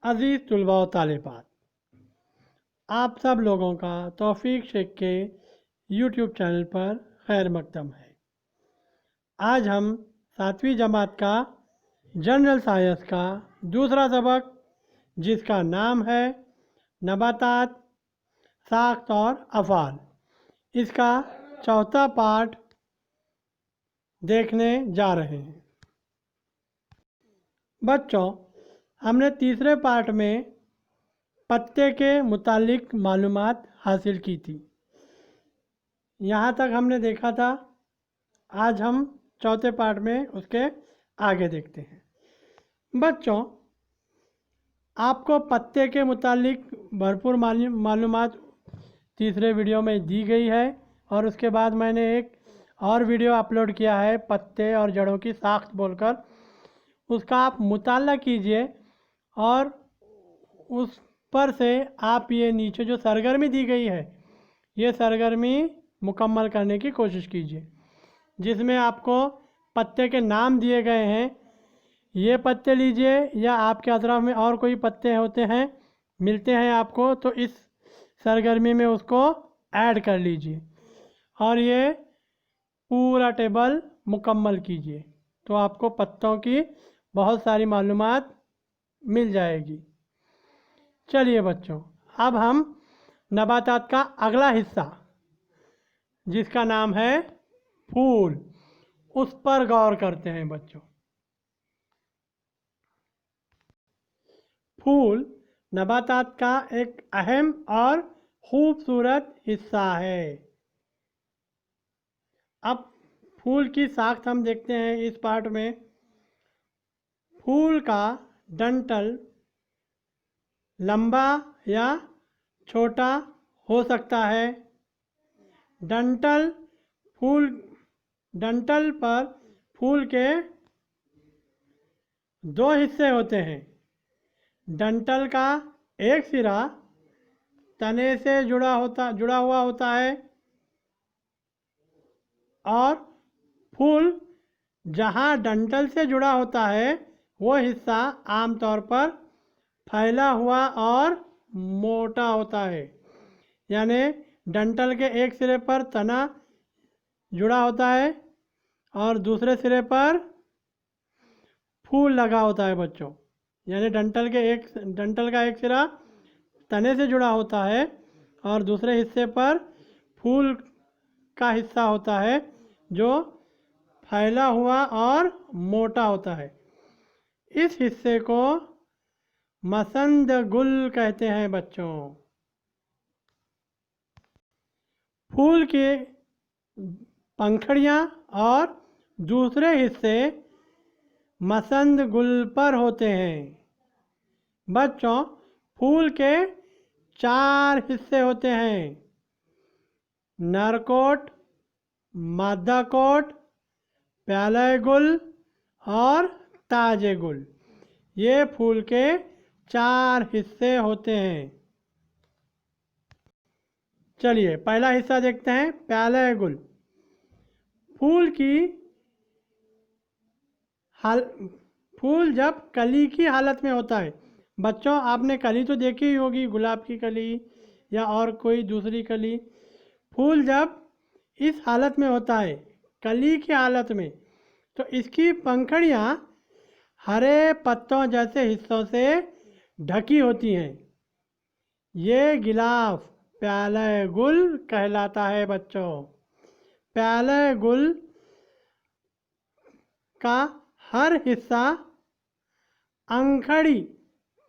अज़ीज़ तुलबा व तालिबात, आप सब लोगों का तौफीक शेख के यूट्यूब चैनल पर खैर मकदम है। आज हम 7वीं जमात का जनरल साइंस का दूसरा सबक, जिसका नाम है नबातात, साख्त और अफ़ाल, इसका चौथा पार्ट देखने जा रहे हैं। बच्चों, हमने तीसरे पार्ट में पत्ते के मुतालिक मालूमात हासिल की थी। यहाँ तक हमने देखा था। आज हम चौथे पार्ट में उसके आगे देखते हैं। बच्चों, आपको पत्ते के मुतालिक भरपूर मालूमात तीसरे वीडियो में दी गई है, और उसके बाद मैंने एक और वीडियो अपलोड किया है पत्ते और जड़ों की साख्त बोलकर। उसका आप मुताला कीजिए और उस पर से आप ये नीचे जो सरगर्मी दी गई है, ये सरगर्मी मुकम्मल करने की कोशिश कीजिए, जिसमें आपको पत्ते के नाम दिए गए हैं। ये पत्ते लीजिए, या आपके अतराफ में और कोई पत्ते होते हैं मिलते हैं आपको, तो इस सरगर्मी में उसको ऐड कर लीजिए और ये पूरा टेबल मुकम्मल कीजिए, तो आपको पत्तों की बहुत सारी मालूमात मिल जाएगी। चलिए बच्चों, अब हम नबातात का अगला हिस्सा, जिसका नाम है फूल, उस पर गौर करते हैं बच्चों। फूल नबातात का एक अहम और खूबसूरत हिस्सा है। अब फूल की साख्त हम देखते हैं इस पार्ट में। फूल का डंठल लंबा या छोटा हो सकता है। डंठल पर फूल के दो हिस्से होते हैं। डंठल का एक सिरा तने से जुड़ा हुआ होता है, और फूल जहाँ डंठल से जुड़ा होता है वो हिस्सा आमतौर पर फैला हुआ और मोटा होता है। यानी डंठल के एक सिरे पर तना जुड़ा होता है और दूसरे सिरे पर फूल लगा होता है बच्चों। यानी डंठल का एक सिरा तने से जुड़ा होता है और दूसरे हिस्से पर फूल का हिस्सा होता है जो फैला हुआ और मोटा होता है। इस हिस्से को मसंद गुल कहते हैं बच्चों। फूल के पंखड़ियाँ और दूसरे हिस्से मसंद गुल पर होते हैं। बच्चों, फूल के 4 हिस्से होते हैं: नरकोट, मादा कोट, प्याले गुल और ताजे गुल। ये फूल के 4 हिस्से होते हैं। चलिए पहला हिस्सा देखते हैं, प्याले गुल। फूल जब कली की हालत में होता है। बच्चों, आपने कली तो देखी ही होगी, गुलाब की कली या और कोई दूसरी कली। फूल जब इस हालत में होता है, कली की हालत में, तो इसकी पंखड़ियाँ हरे पत्तों जैसे हिस्सों से ढकी होती हैं। ये गिलाफ प्याले गुल कहलाता है बच्चों। प्याले गुल का हर हिस्सा अंखड़ी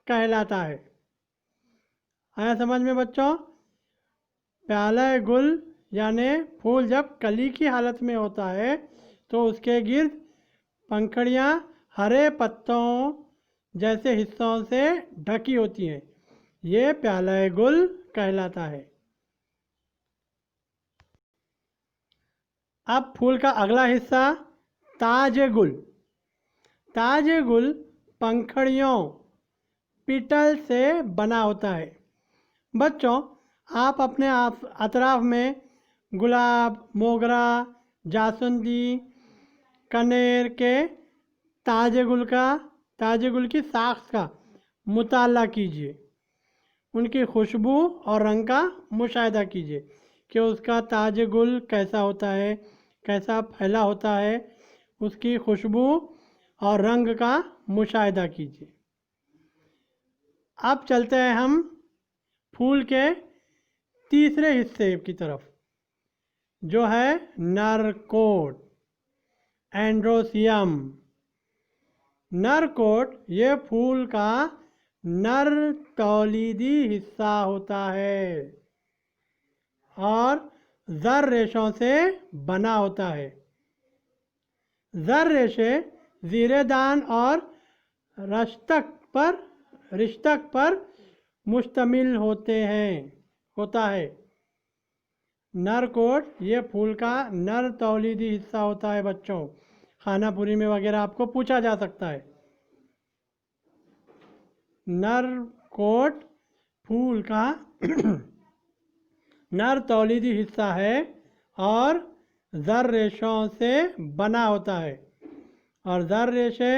कहलाता है। आया समझ में बच्चों? प्याले गुल यानी फूल जब कली की हालत में होता है तो उसके गिर्द पंखड़ियाँ हरे पत्तों जैसे हिस्सों से ढकी होती हैं। ये प्याले गुल कहलाता है। अब फूल का अगला हिस्सा ताजे गुल। ताजे गुल पंखड़ियों पिटल से बना होता है। बच्चों, आप अपने अतराफ में गुलाब, मोगरा, जासुंदी, कनेर के ताजे गुल की साख का मुताला कीजिए, उनकी खुशबू और रंग का मुशाहिदा कीजिए कि उसका ताज गुल कैसा होता है, कैसा फैला होता है, उसकी खुशबू और रंग का मुशाहिदा कीजिए। अब चलते हैं हम फूल के तीसरे हिस्से की तरफ, जो है नर कोट, एंड्रोसियम। नर कोट ये फूल का नर तौलीदी हिस्सा होता है और जर रेशों से बना होता है। जर रेशे जीरेदान और रिश्तक पर मुश्तमिल होता है। नर कोट ये फूल का नर तौलीदी हिस्सा होता है बच्चों। खानापुरी में वगैरह आपको पूछा जा सकता है। नर कोट फूल का नर तौलीदी हिस्सा है और जर रेशों से बना होता है और जर रेशे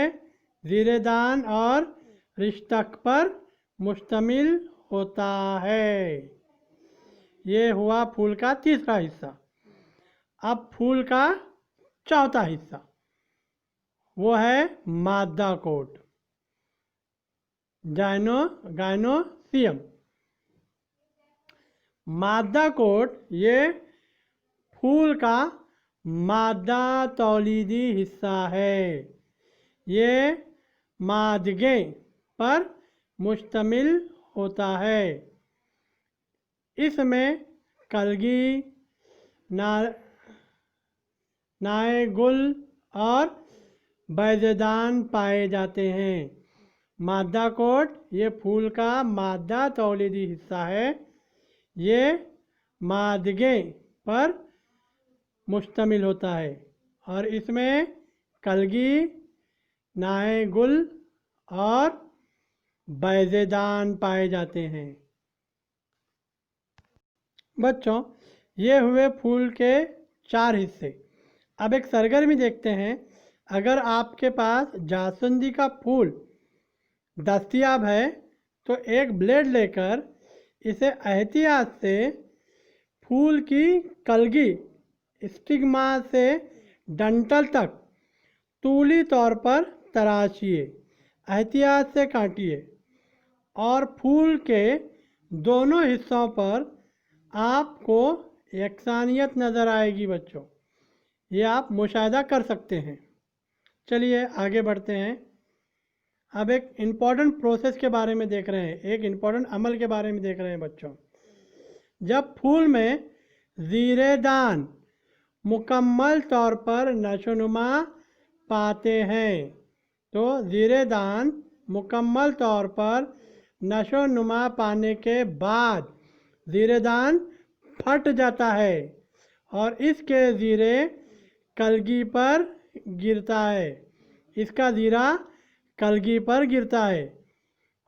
जीरेदान और रिश्तक पर मुश्तमिल होता है। ये हुआ फूल का तीसरा हिस्सा। अब फूल का चौथा हिस्सा वो है मादा कोट, गायनोसियम। मादा कोट ये फूल का मादा तौलीदी हिस्सा है। ये मादगे पर मुश्तमिल होता है। इसमें कलगी, नाए गुल और बैज़ेदान पाए जाते हैं। मादा कोट ये फूल का मादा तौलीदी हिस्सा है। ये मादगे पर मुश्तमिल होता है और इसमें कलगी, नाए गुल और बैज़ेदान पाए जाते हैं। बच्चों ये हुए फूल के 4 हिस्से। अब एक सरगर्मी देखते हैं। अगर आपके पास जास्वंदी का फूल दस्तयाब है तो एक ब्लेड लेकर इसे एहतियात से फूल की कलगी स्टिग्मा से डंठल तक तूली तौर पर तराशिए, एहतियात से काटिए और फूल के दोनों हिस्सों पर आपको यकसानियत नज़र आएगी बच्चों। ये आप मुशाहिदा कर सकते हैं। चलिए आगे बढ़ते हैं। अब एक इम्पॉर्टेंट प्रोसेस के बारे में देख रहे हैं, एक इम्पॉर्टेंट अमल के बारे में देख रहे हैं बच्चों। जब फूल में जीरेदान मुकम्मल तौर पर नशोनुमा पाते हैं तो जीरेदान मुकम्मल तौर पर नशोनुमा पाने के बाद जीरेदान फट जाता है और इसके ज़ीरे कलगी पर गिरता है। इसका ज़ीरा कलगी पर गिरता है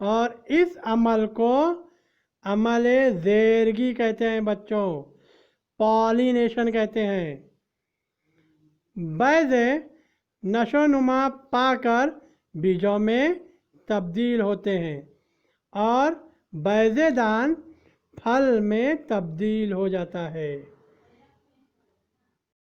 और इस अमल को अमले ज़ेरगी कहते हैं बच्चों, पॉलिनेशन कहते हैं। बैज़े नशोनुमा पाकर बीजों में तब्दील होते हैं और बैज़ेदान फल में तब्दील हो जाता है।